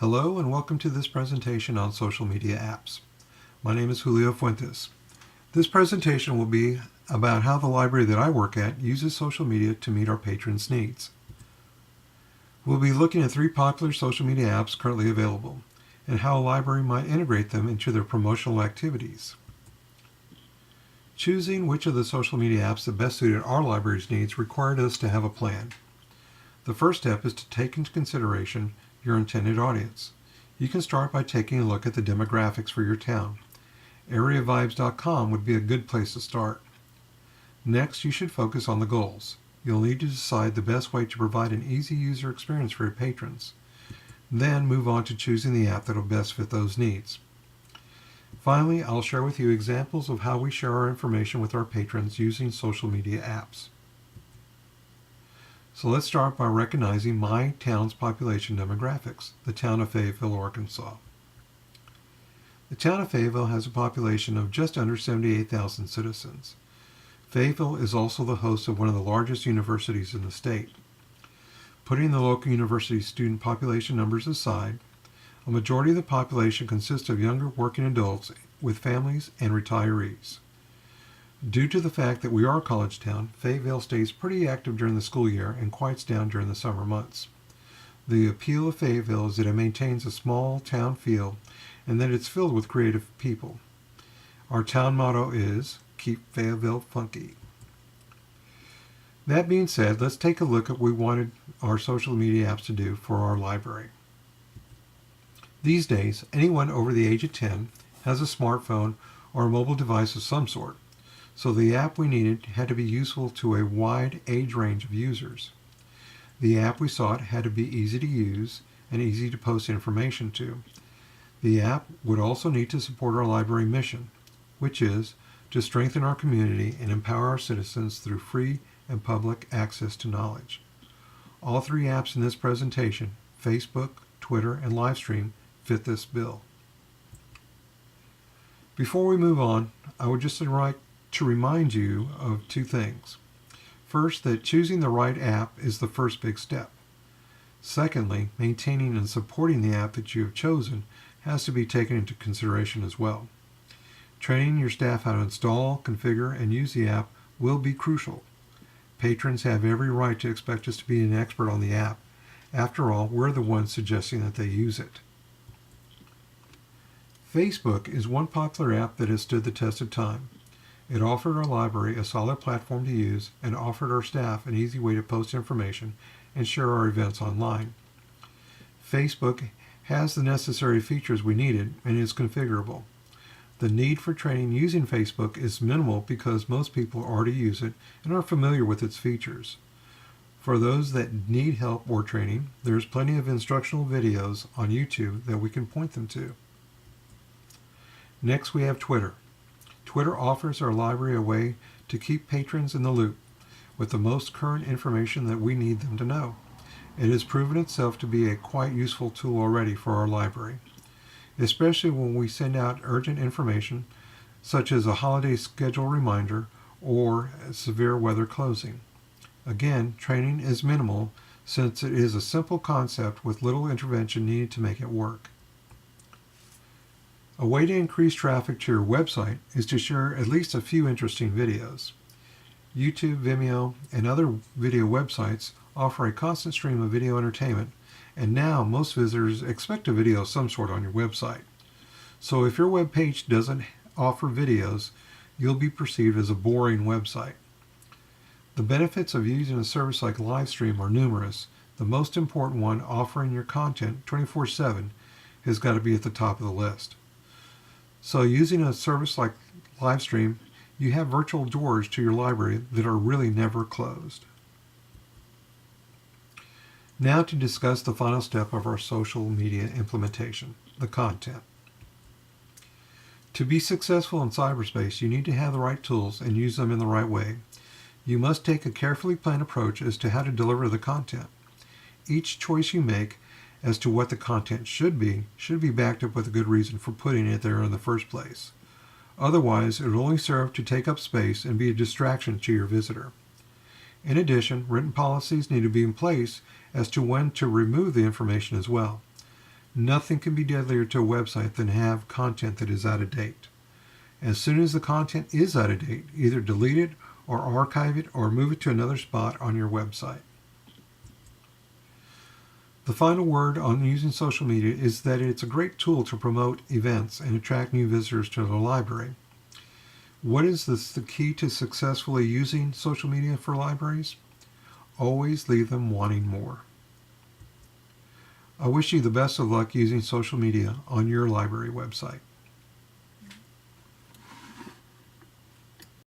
Hello and welcome to this presentation on social media apps. My name is Julio Fuentes. This presentation will be about how the library that I work at uses social media to meet our patrons' needs. We'll be looking at 3 popular social media apps currently available and how a library might integrate them into their promotional activities. Choosing which of the social media apps that best suited our library's needs required us to have a plan. The first step is to take into consideration your intended audience. You can start by taking a look at the demographics for your town. AreaVibes.com would be a good place to start. Next, you should focus on the goals. You'll need to decide the best way to provide an easy user experience for your patrons. Then move on to choosing the app that will best fit those needs. Finally, I'll share with you examples of how we share our information with our patrons using social media apps. So let's start by recognizing my town's population demographics, the town of Fayetteville, Arkansas. The town of Fayetteville has a population of just under 78,000 citizens. Fayetteville is also the host of one of the largest universities in the state. Putting the local university student population numbers aside, a majority of the population consists of younger working adults with families and retirees. Due to the fact that we are a college town, Fayetteville stays pretty active during the school year and quiets down during the summer months. The appeal of Fayetteville is that it maintains a small town feel and that it's filled with creative people. Our town motto is, "Keep Fayetteville Funky." That being said, let's take a look at what we wanted our social media apps to do for our library. These days, anyone over the age of 10 has a smartphone or a mobile device of some sort. So the app we needed had to be useful to a wide age range of users. The app we sought had to be easy to use and easy to post information to. The app would also need to support our library mission, which is to strengthen our community and empower our citizens through free and public access to knowledge. All 3 apps in this presentation, Facebook, Twitter, and Livestream, fit this bill. Before we move on, I would just like to remind you of 2 things. First, that choosing the right app is the first big step. Secondly, maintaining and supporting the app that you have chosen has to be taken into consideration as well. Training your staff how to install, configure, and use the app will be crucial. Patrons have every right to expect us to be an expert on the app. After all, we're the ones suggesting that they use it. Facebook is one popular app that has stood the test of time. It offered our library a solid platform to use and offered our staff an easy way to post information and share our events online. Facebook has the necessary features we needed and is configurable. The need for training using Facebook is minimal because most people already use it and are familiar with its features. For those that need help or training, there's plenty of instructional videos on YouTube that we can point them to. Next, we have Twitter. Twitter offers our library a way to keep patrons in the loop with the most current information that we need them to know. It has proven itself to be a quite useful tool already for our library, especially when we send out urgent information such as a holiday schedule reminder or a severe weather closing. Again, training is minimal since it is a simple concept with little intervention needed to make it work. A way to increase traffic to your website is to share at least a few interesting videos. YouTube, Vimeo, and other video websites offer a constant stream of video entertainment, and now most visitors expect a video of some sort on your website. So if your web page doesn't offer videos, you'll be perceived as a boring website. The benefits of using a service like Livestream are numerous. The most important one, offering your content 24/7, has got to be at the top of the list. So using a service like Livestream, you have virtual doors to your library that are really never closed. Now to discuss the final step of our social media implementation, the content. To be successful in cyberspace, you need to have the right tools and use them in the right way. You must take a carefully planned approach as to how to deliver the content. Each choice you make as to what the content should be backed up with a good reason for putting it there in the first place. Otherwise, it will only serve to take up space and be a distraction to your visitor. In addition, written policies need to be in place as to when to remove the information as well. Nothing can be deadlier to a website than have content that is out of date. As soon as the content is out of date, either delete it or archive it or move it to another spot on your website. The final word on using social media is that it's a great tool to promote events and attract new visitors to the library. What is the key to successfully using social media for libraries? Always leave them wanting more. I wish you the best of luck using social media on your library website.